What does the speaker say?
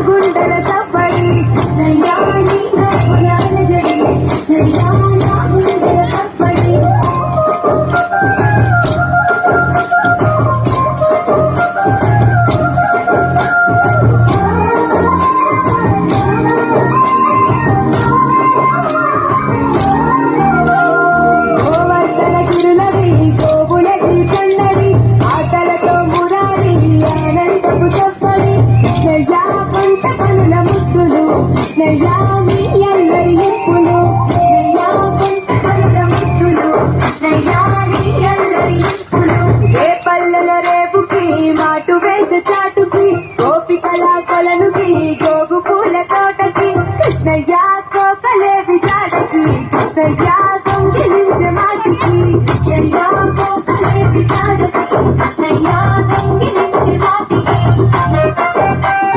గుండెల సవ్వడి కృష్ణయ్య నీ నవ్వులాల జడి కృష్ణయ్య నా గుండెల సవ్వడి గోవర్ధన గిరులవి గోవులకి సన్నడి ఆటలతో మురారి ఆనందపు సవ్వడి కృష్ణయ్య పంట పనుల ముద్దులు కృష్ణయ్య నీ ఎల్లరింపులు కృష్ణయ్య పంట పనుల ముద్దులు కృష్ణయ్య నీ ఎల్లరింపులు ఏ పల్లెల రేపుకి మాటు వేసే చాటుకి గోపికల కొలనుకి గోగు పూల తోటకి కృష్ణయ్య కోకలేవి జాడకి కృష్ణయ్య